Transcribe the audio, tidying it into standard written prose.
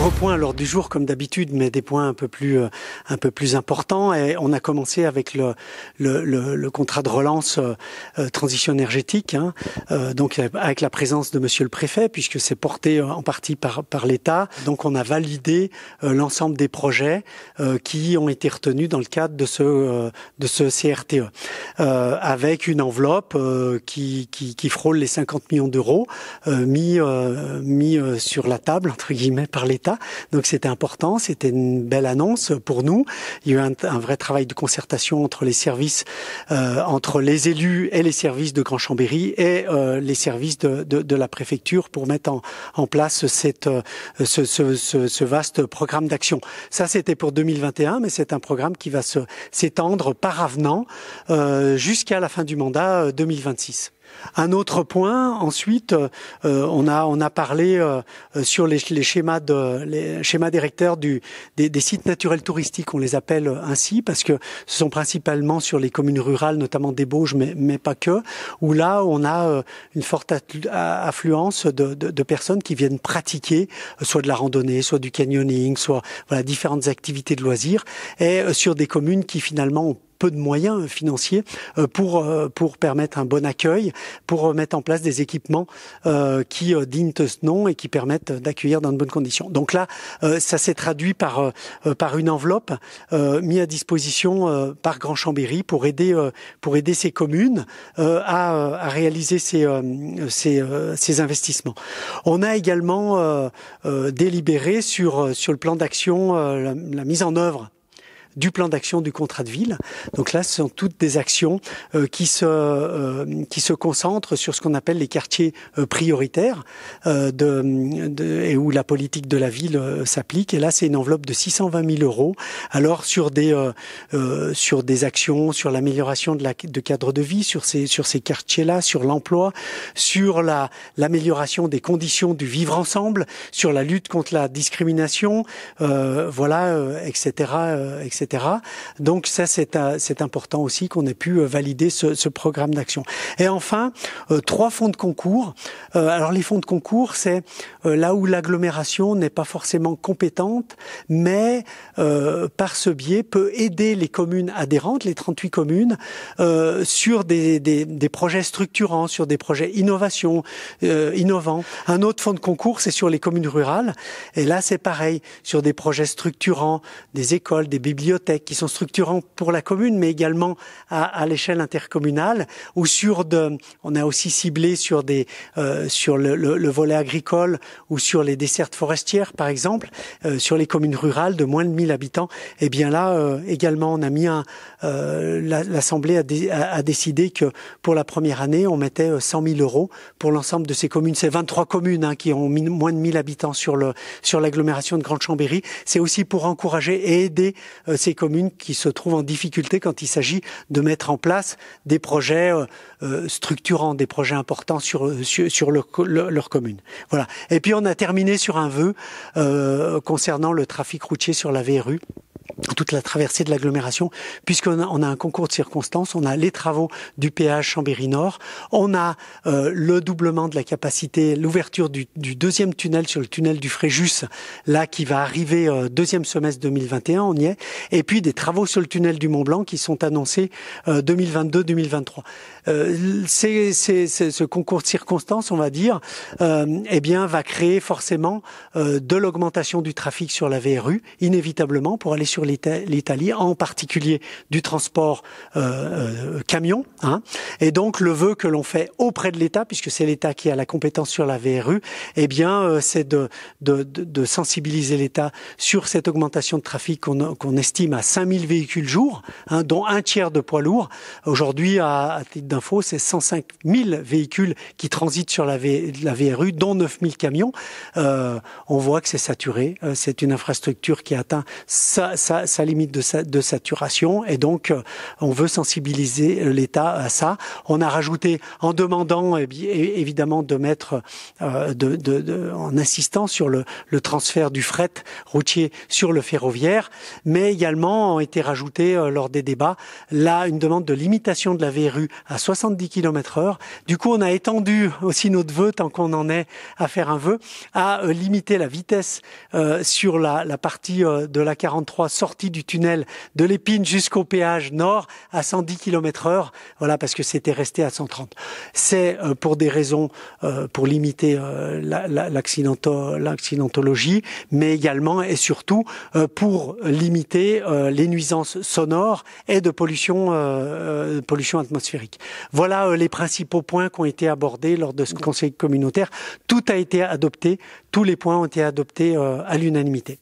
nombreux points à l'ordre du jour, comme d'habitude, mais des points un peu plus importants. Et on a commencé avec le contrat de relance transition énergétique, donc avec la présence de Monsieur le Préfet, puisque c'est porté en partie par l'État. Donc on a validé l'ensemble des projets qui ont été retenus dans le cadre de ce CRTE, avec une enveloppe qui frôle les 50 millions d'euros mis sur la table, entre guillemets, par l'État. Donc c'était important, c'était une belle annonce pour nous. Il y a eu un vrai travail de concertation entre les services, entre les élus et les services de Grand Chambéry et les services de la préfecture pour mettre en place ce vaste programme d'action. Ça, c'était pour 2021, mais c'est un programme qui va s'étendre par avenant jusqu'à la fin du mandat 2026. Un autre point, ensuite, on a parlé sur les schémas directeurs des sites naturels touristiques, on les appelle ainsi, parce que ce sont principalement sur les communes rurales, notamment des Bauges, mais pas que, où là on a une forte affluence de personnes qui viennent pratiquer soit de la randonnée, soit du canyoning, soit différentes activités de loisirs, et sur des communes qui finalement ont peu de moyens financiers pour permettre un bon accueil, pour mettre en place des équipements qui dignent ce nom et qui permettent d'accueillir dans de bonnes conditions. Donc là, ça s'est traduit par une enveloppe mise à disposition par Grand Chambéry pour aider ces communes à réaliser ces investissements. On a également délibéré sur le plan d'action, la mise en œuvre du plan d'action du contrat de ville. Donc là, ce sont toutes des actions qui se concentrent sur ce qu'on appelle les quartiers prioritaires et où la politique de la ville s'applique. Et là, c'est une enveloppe de 620 000 euros. Alors sur des actions, sur l'amélioration de cadre de vie, sur ces quartiers-là, sur l'emploi, sur l'amélioration des conditions du vivre ensemble, sur la lutte contre la discrimination, etc. Donc ça, c'est important aussi qu'on ait pu valider ce programme d'action. Et enfin, 3 fonds de concours. Alors les fonds de concours, c'est là où l'agglomération n'est pas forcément compétente, mais par ce biais peut aider les communes adhérentes, les 38 communes, sur des projets structurants, sur des projets innovants. Un autre fonds de concours, c'est sur les communes rurales. Et là, c'est pareil, sur des projets structurants, des écoles, des bibliothèques qui sont structurants pour la commune, mais également à l'échelle intercommunale, ou on a aussi ciblé sur le volet agricole ou sur les dessertes forestières, par exemple, sur les communes rurales de moins de 1000 habitants. Et bien là, également, on a mis l'Assemblée a décidé que pour la première année, on mettait 100 000 euros pour l'ensemble de ces communes. C'est 23 communes qui ont moins de 1000 habitants sur l'agglomération de Grande Chambéry. C'est aussi pour encourager et aider ces communes qui se trouvent en difficulté quand il s'agit de mettre en place des projets structurants, des projets importants sur leur commune. Voilà. Et puis on a terminé sur un vœu concernant le trafic routier sur la VRU, toute la traversée de l'agglomération, puisqu'on a un concours de circonstances, on a les travaux du péage Chambéry-Nord, on a le doublement de la capacité, l'ouverture du deuxième tunnel sur le tunnel du Fréjus, là qui va arriver deuxième semestre 2021, on y est, et puis des travaux sur le tunnel du Mont-Blanc qui sont annoncés 2022-2023. Ce concours de circonstances, on va dire, va créer forcément de l'augmentation du trafic sur la VRU, inévitablement, pour aller sur l'Italie, en particulier du transport camion. Et donc le vœu que l'on fait auprès de l'État, puisque c'est l'État qui a la compétence sur la VRU, c'est de sensibiliser l'État sur cette augmentation de trafic qu'on estime à 5000 véhicules jour, dont un tiers de poids lourds. Aujourd'hui, à titre d'info, c'est 105 000 véhicules qui transitent sur la VRU, dont 9 000 camions. On voit que c'est saturé. C'est une infrastructure qui a atteint sa sa limite de saturation, et donc on veut sensibiliser l'État à ça. On a rajouté, en demandant évidemment de mettre, en insistant sur le transfert du fret routier sur le ferroviaire, mais également ont été rajoutés lors des débats là une demande de limitation de la VRU à 70 km/h. Du coup, on a étendu aussi notre vœu, tant qu'on en est à faire un vœu, à limiter la vitesse sur la partie de la 43 sortie du tunnel de l'Épine jusqu'au péage nord à 110 km/h. Voilà, parce que c'était resté à 130. C'est pour des raisons pour limiter l'accidentologie, mais également et surtout pour limiter les nuisances sonores et de pollution atmosphérique. Voilà les principaux points qui ont été abordés lors de ce conseil communautaire. Tout a été adopté, tous les points ont été adoptés à l'unanimité.